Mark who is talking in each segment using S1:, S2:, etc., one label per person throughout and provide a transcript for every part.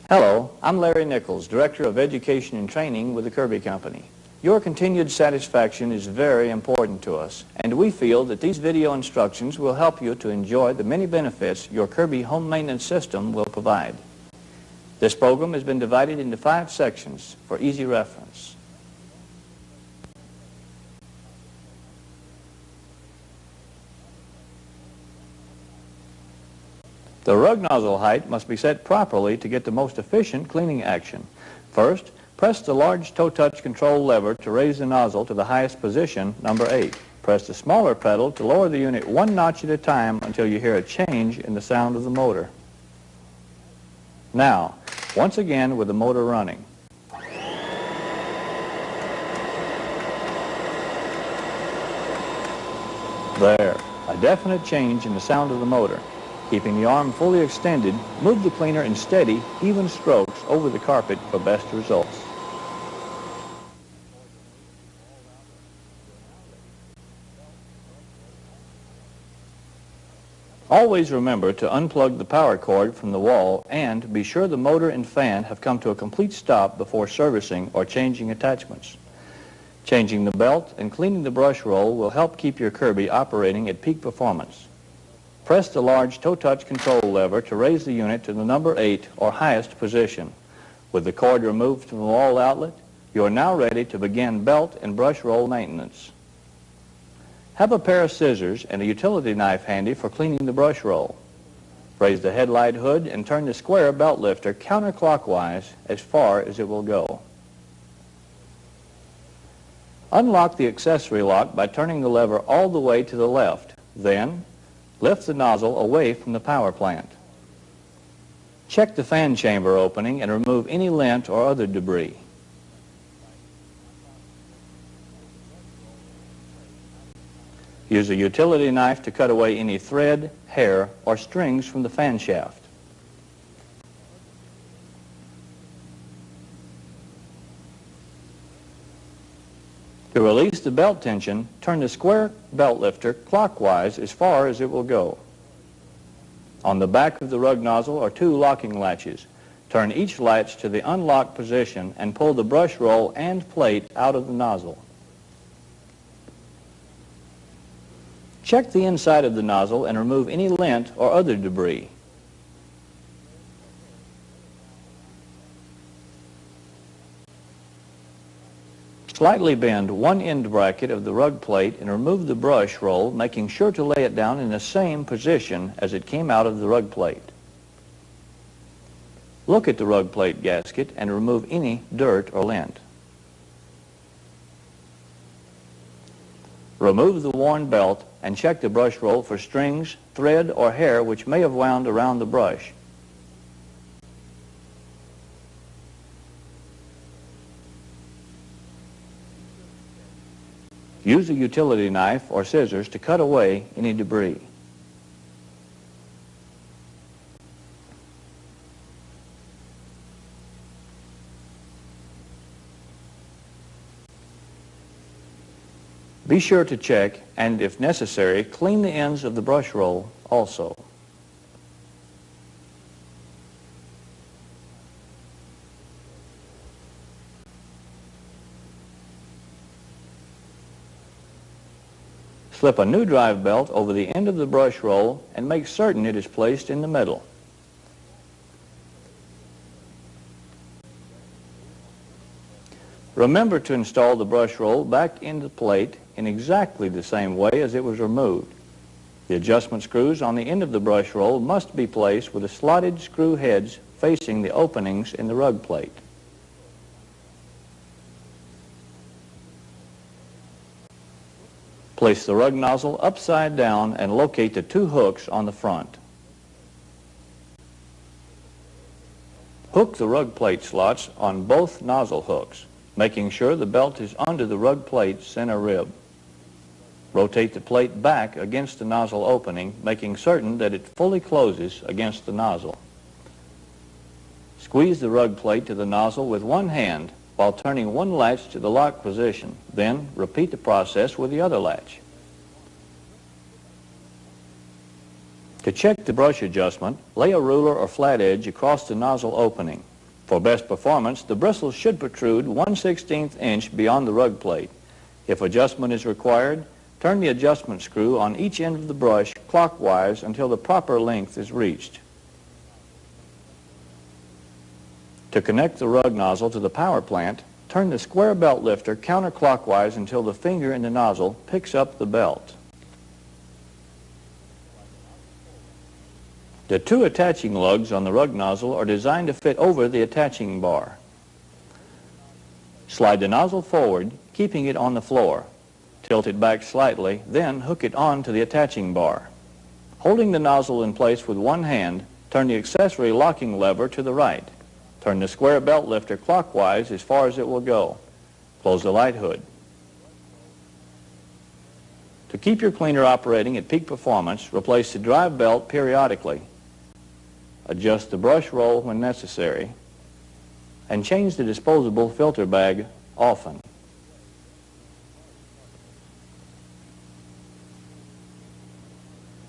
S1: Hello, I'm Larry Nichols, Director of Education and Training with the Kirby Company. Your continued satisfaction is very important to us, and we feel that these video instructions will help you to enjoy the many benefits your Kirby home maintenance system will provide. This program has been divided into 5 sections for easy reference. The rug nozzle height must be set properly to get the most efficient cleaning action. First, press the large toe touch control lever to raise the nozzle to the highest position, number 8. Press the smaller pedal to lower the unit 1 notch at a time until you hear a change in the sound of the motor. Now, once again with the motor running. There, a definite change in the sound of the motor. Keeping the arm fully extended, move the cleaner in steady, even strokes over the carpet for best results. Always remember to unplug the power cord from the wall and be sure the motor and fan have come to a complete stop before servicing or changing attachments. Changing the belt and cleaning the brush roll will help keep your Kirby operating at peak performance. Press the large toe touch control lever to raise the unit to the number 8 or highest position. With the cord removed from the wall outlet, you are now ready to begin belt and brush roll maintenance. Have a pair of scissors and a utility knife handy for cleaning the brush roll. Raise the headlight hood and turn the square belt lifter counterclockwise as far as it will go. Unlock the accessory lock by turning the lever all the way to the left. Then, lift the nozzle away from the power plant. Check the fan chamber opening and remove any lint or other debris. Use a utility knife to cut away any thread, hair, or strings from the fan shaft. To release the belt tension, turn the square belt lifter clockwise as far as it will go. On the back of the rug nozzle are 2 locking latches. Turn each latch to the unlocked position and pull the brush roll and plate out of the nozzle. Check the inside of the nozzle and remove any lint or other debris. Slightly bend one end bracket of the rug plate and remove the brush roll, making sure to lay it down in the same position as it came out of the rug plate. Look at the rug plate gasket and remove any dirt or lint. Remove the worn belt and check the brush roll for strings, thread, or hair which may have wound around the brush. Use a utility knife or scissors to cut away any debris. Be sure to check and, if necessary, clean the ends of the brush roll also. Slip a new drive belt over the end of the brush roll and make certain it is placed in the middle. Remember to install the brush roll back into the plate in exactly the same way as it was removed. The adjustment screws on the end of the brush roll must be placed with the slotted screw heads facing the openings in the rug plate. Place the rug nozzle upside down and locate the 2 hooks on the front. Hook the rug plate slots on both nozzle hooks, making sure the belt is under the rug plate center rib. Rotate the plate back against the nozzle opening, making certain that it fully closes against the nozzle. Squeeze the rug plate to the nozzle with one hand while turning one latch to the lock position. Then repeat the process with the other latch. To check the brush adjustment, lay a ruler or flat edge across the nozzle opening. For best performance, the bristles should protrude 1/16 inch beyond the rug plate. If adjustment is required, turn the adjustment screw on each end of the brush clockwise until the proper length is reached. To connect the rug nozzle to the power plant, turn the square belt lifter counterclockwise until the finger in the nozzle picks up the belt. The two attaching lugs on the rug nozzle are designed to fit over the attaching bar. Slide the nozzle forward, keeping it on the floor. Tilt it back slightly, then hook it on to the attaching bar. Holding the nozzle in place with one hand, turn the accessory locking lever to the right. Turn the square belt lifter clockwise as far as it will go. Close the light hood. To keep your cleaner operating at peak performance, replace the drive belt periodically. Adjust the brush roll when necessary, and change the disposable filter bag often.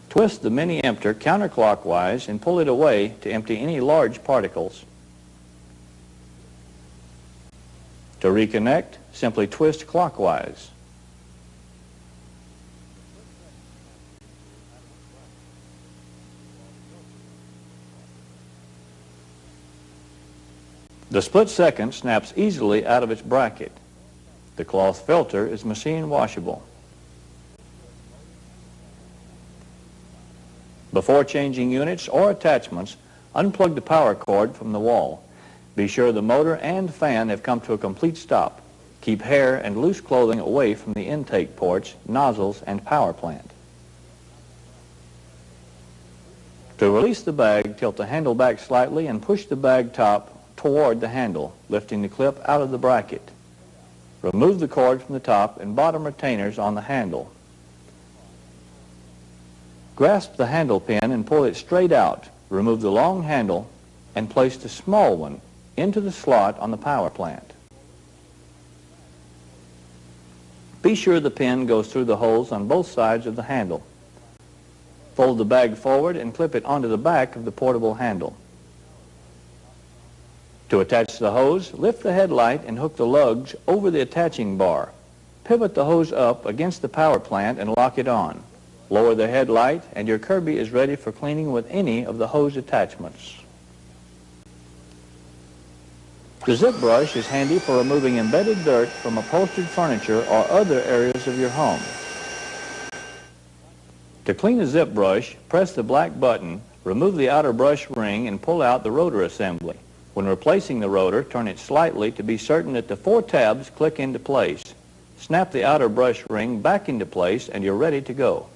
S1: Twist the mini emptor counterclockwise and pull it away to empty any large particles. To reconnect, simply twist clockwise. The split second snaps easily out of its bracket. The cloth filter is machine washable. Before changing units or attachments, unplug the power cord from the wall. Be sure the motor and fan have come to a complete stop. Keep hair and loose clothing away from the intake ports, nozzles, and power plant. To release the bag, tilt the handle back slightly and push the bag top toward the handle, lifting the clip out of the bracket. Remove the cord from the top and bottom retainers on the handle. Grasp the handle pin and pull it straight out. Remove the long handle and place the small one into the slot on the power plant. Be sure the pin goes through the holes on both sides of the handle. Fold the bag forward and clip it onto the back of the portable handle. To attach the hose, lift the headlight and hook the lugs over the attaching bar. Pivot the hose up against the power plant and lock it on. Lower the headlight and your Kirby is ready for cleaning with any of the hose attachments. The zip brush is handy for removing embedded dirt from upholstered furniture or other areas of your home. To clean the zip brush, press the black button, remove the outer brush ring and pull out the rotor assembly. When replacing the rotor, turn it slightly to be certain that the 4 tabs click into place. Snap the outer brush ring back into place and you're ready to go.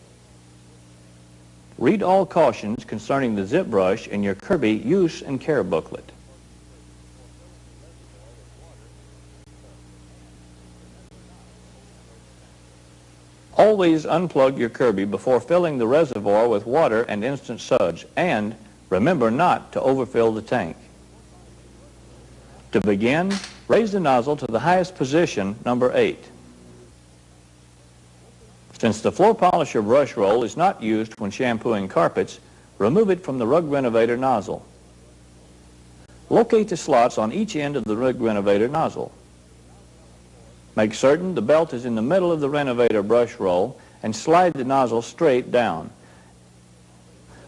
S1: Read all cautions concerning the zip brush in your Kirby Use and Care booklet. Always unplug your Kirby before filling the reservoir with water and instant suds, and remember not to overfill the tank. To begin, raise the nozzle to the highest position, number 8. Since the floor polisher brush roll is not used when shampooing carpets, remove it from the rug renovator nozzle. Locate the slots on each end of the rug renovator nozzle. Make certain the belt is in the middle of the renovator brush roll and slide the nozzle straight down.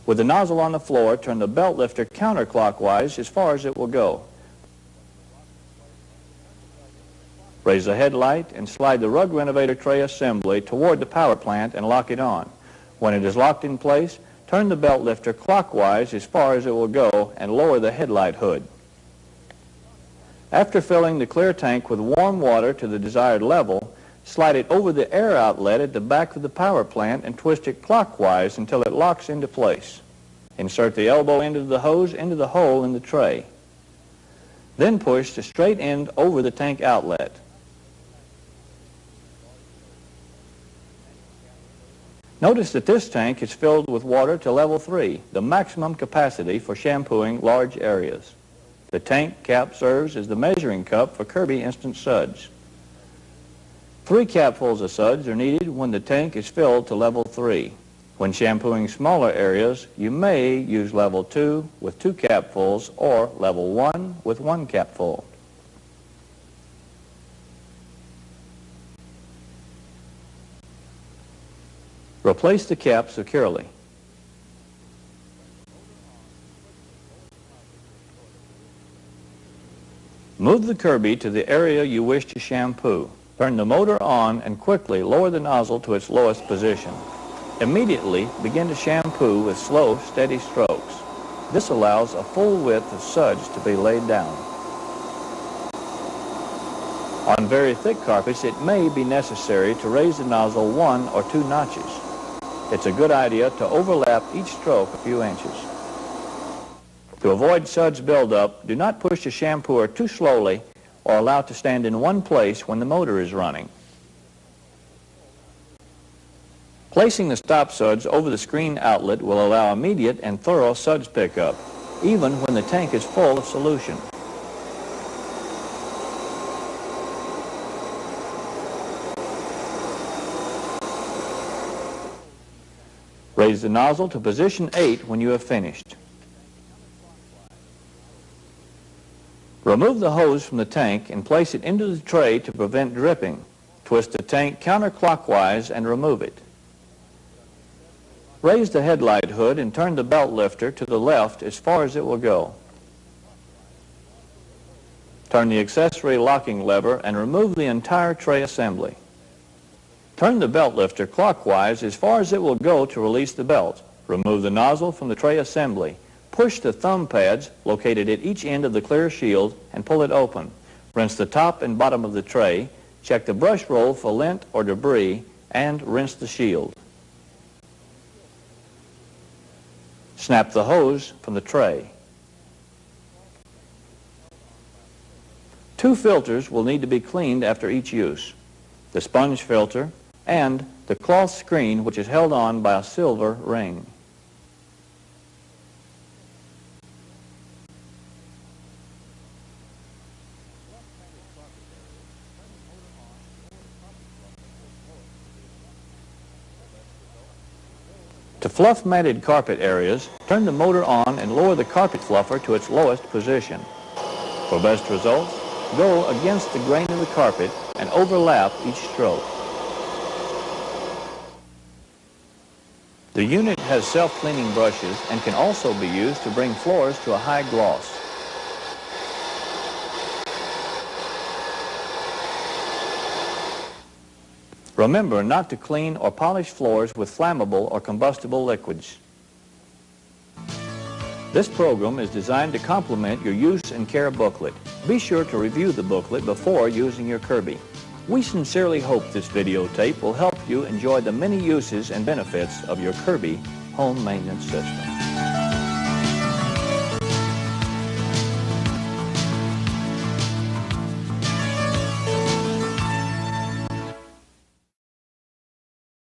S1: With the nozzle on the floor, turn the belt lifter counterclockwise as far as it will go. Raise the headlight and slide the rug renovator tray assembly toward the power plant and lock it on. When it is locked in place, turn the belt lifter clockwise as far as it will go and lower the headlight hood. After filling the clear tank with warm water to the desired level, slide it over the air outlet at the back of the power plant and twist it clockwise until it locks into place. Insert the elbow end of the hose into the hole in the tray. Then push the straight end over the tank outlet. Notice that this tank is filled with water to level 3, the maximum capacity for shampooing large areas. The tank cap serves as the measuring cup for Kirby Instant Suds. 3 capfuls of suds are needed when the tank is filled to level 3. When shampooing smaller areas, you may use level 2 with 2 capfuls or level 1 with 1 capful. Replace the cap securely. Move the Kirby to the area you wish to shampoo. Turn the motor on and quickly lower the nozzle to its lowest position. Immediately begin to shampoo with slow, steady strokes. This allows a full width of suds to be laid down. On very thick carpets, it may be necessary to raise the nozzle 1 or 2 notches. It's a good idea to overlap each stroke a few inches. To avoid suds buildup, do not push the shampooer too slowly or allow it to stand in one place when the motor is running. Placing the stop suds over the screen outlet will allow immediate and thorough suds pickup, even when the tank is full of solution. Raise the nozzle to position 8 when you have finished. Remove the hose from the tank and place it into the tray to prevent dripping. Twist the tank counterclockwise and remove it. Raise the headlight hood and turn the belt lifter to the left as far as it will go. Turn the accessory locking lever and remove the entire tray assembly. Turn the belt lifter clockwise as far as it will go to release the belt. Remove the nozzle from the tray assembly. Push the thumb pads located at each end of the clear shield and pull it open. Rinse the top and bottom of the tray. Check the brush roll for lint or debris and rinse the shield. Snap the hose from the tray. 2 filters will need to be cleaned after each use. The sponge filter and the cloth screen, which is held on by a silver ring. To fluff matted carpet areas, turn the motor on and lower the carpet fluffer to its lowest position. For best results, go against the grain of the carpet and overlap each stroke. The unit has self-cleaning brushes and can also be used to bring floors to a high gloss. Remember not to clean or polish floors with flammable or combustible liquids. This program is designed to complement your use and care booklet. Be sure to review the booklet before using your Kirby. We sincerely hope this videotape will help you enjoy the many uses and benefits of your Kirby home maintenance system.